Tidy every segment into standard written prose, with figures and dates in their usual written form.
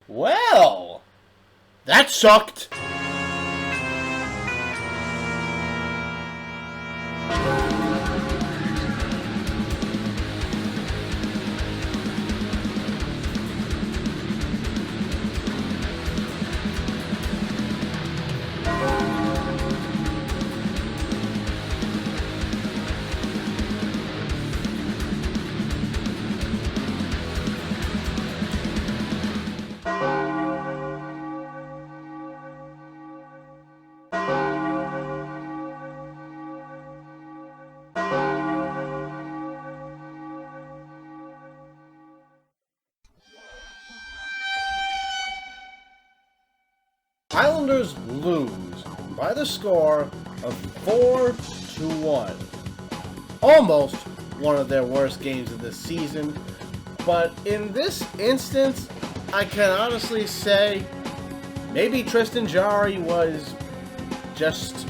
Well, that sucked. Islanders lose by the score of 4-1. Almost one of their worst games of the season, but in this instance, I can honestly say maybe Tristan Jarry was just,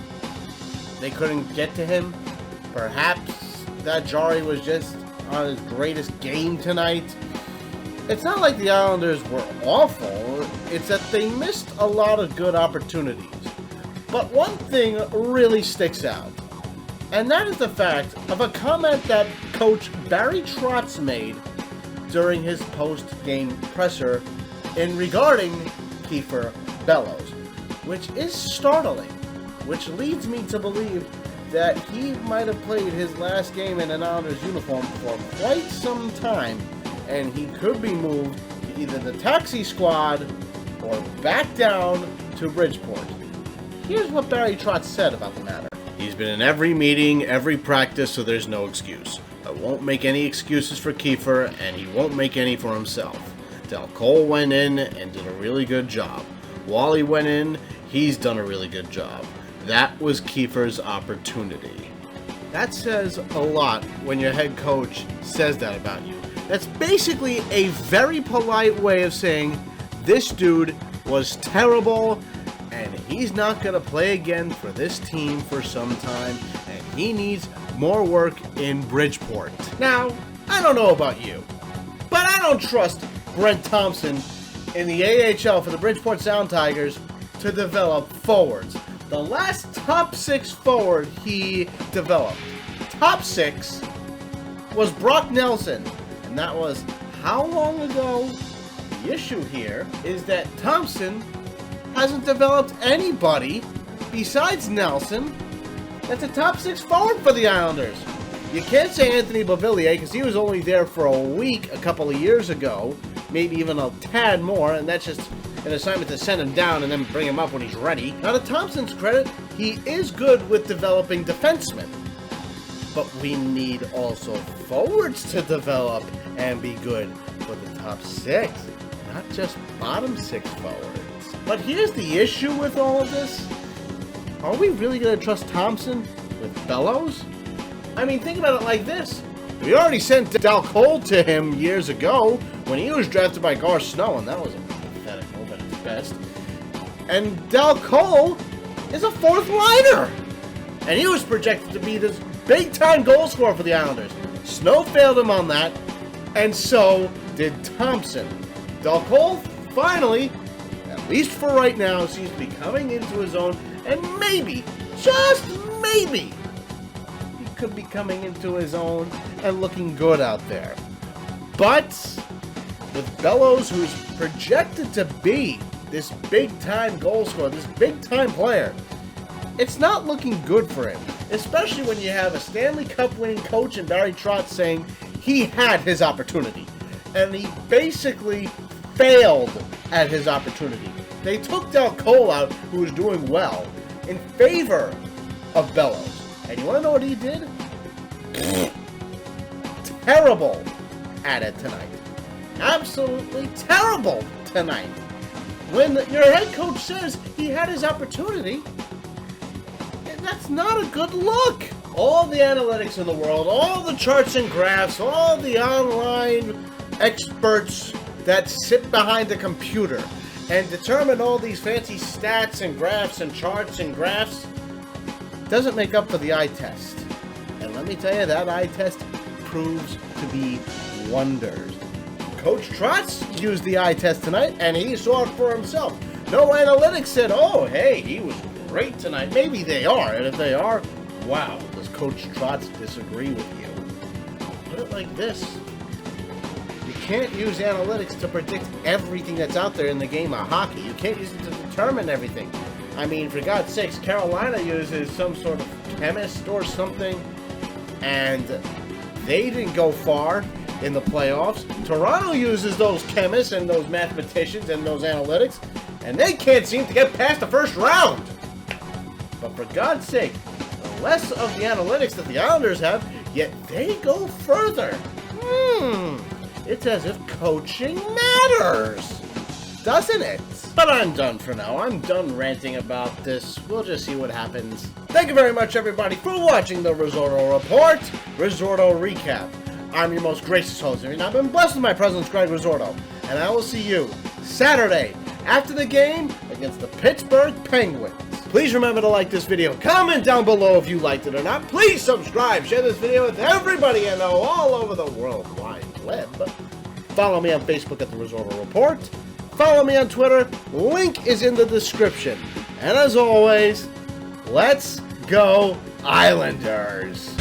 they couldn't get to him. Perhaps that Jarry was just on his greatest game tonight. It's not like the Islanders were awful, it's that they missed a lot of good opportunities. But one thing really sticks out, and that is the fact of a comment that Coach Barry Trotz made during his post-game presser regarding Kiefer Bel-Low, which is startling, which leads me to believe that he might have played his last game in an Islanders uniform for quite some time, and he could be moved to either the taxi squad or back down to Bridgeport. Here's what Barry Trotz said about the matter. He's been in every meeting, every practice, so there's no excuse. I won't make any excuses for Kiefer, and he won't make any for himself. Del Cole went in and did a really good job. Wally went in, he's done a really good job. That was Kiefer's opportunity. That says a lot when your head coach says that about you. That's basically a very polite way of saying, this dude was terrible, and he's not going to play again for this team for some time, and he needs more work in Bridgeport. Now, I don't know about you, but I don't trust Brent Thompson in the AHL for the Bridgeport Sound Tigers to develop forwards. The last top 6 forward he developed, top 6, was Brock Nelson. And that was how long ago? The issue here is that Thompson hasn't developed anybody besides Nelson that's a top 6 forward for the Islanders. You can't say Anthony Beauvillier because he was only there for a week a couple of years ago, maybe even a tad more, and that's just an assignment to send him down and then bring him up when he's ready. Now, to Thompson's credit, he is good with developing defensemen. But we need also forwards to develop and be good for the top 6, not just bottom 6 forwards. But here's the issue with all of this. Are we really going to trust Thompson with Bel-Low? I mean, think about it like this. We already sent Del Cole to him years ago when he was drafted by Gar Snow, and that was a pathetic move at its best. And Del Cole is a 4th liner. And he was projected to be this big-time goal scorer for the Islanders. Snow failed him on that, and so did Thompson. Del Cole, finally, at least for right now, seems to be coming into his own, and maybe, just maybe, he could be coming into his own and looking good out there. But with Bel-Low, who's projected to be this big-time goal scorer, this big-time player, it's not looking good for him, especially when you have a Stanley Cup winning coach in Barry Trotz saying he had his opportunity, and he basically failed at his opportunity. They took Del Cole out, who was doing well, in favor of Bel-Low. And you want to know what he did? Terrible at it tonight. Absolutely terrible tonight. When your head coach says he had his opportunity, that's not a good look. All the analytics in the world, all the charts and graphs, all the online experts that sit behind the computer and determine all these fancy stats and graphs and charts and graphs doesn't make up for the eye test. And let me tell you, that eye test proves to be wonders. Coach Trotz used the eye test tonight, and he saw it for himself. No analytics said, oh, hey, he was great tonight. Maybe they are, and if they are, wow, does Coach Trotz disagree with you? Put it like this. You can't use analytics to predict everything that's out there in the game of hockey. You can't use it to determine everything. I mean, for God's sakes, Carolina uses some sort of chemist or something, and they didn't go far in the playoffs. Toronto uses those chemists and those mathematicians and those analytics, and they can't seem to get past the first round. But for God's sake, less of the analytics that the Islanders have, yet they go further. It's as if coaching matters, doesn't it? But I'm done for now. I'm done ranting about this. We'll just see what happens. Thank you very much, everybody, for watching the Risorto Report, Risorto Recap. I'm your most gracious host, and I've been blessed with my presence, Greg Risorto. And I will see you Saturday after the game against the Pittsburgh Penguins. Please remember to like this video. Comment down below if you liked it or not. Please subscribe. Share this video with everybody you know all over the World Wide Web. Follow me on Facebook at the Risorto Report. Follow me on Twitter. Link is in the description. And as always, let's go Islanders.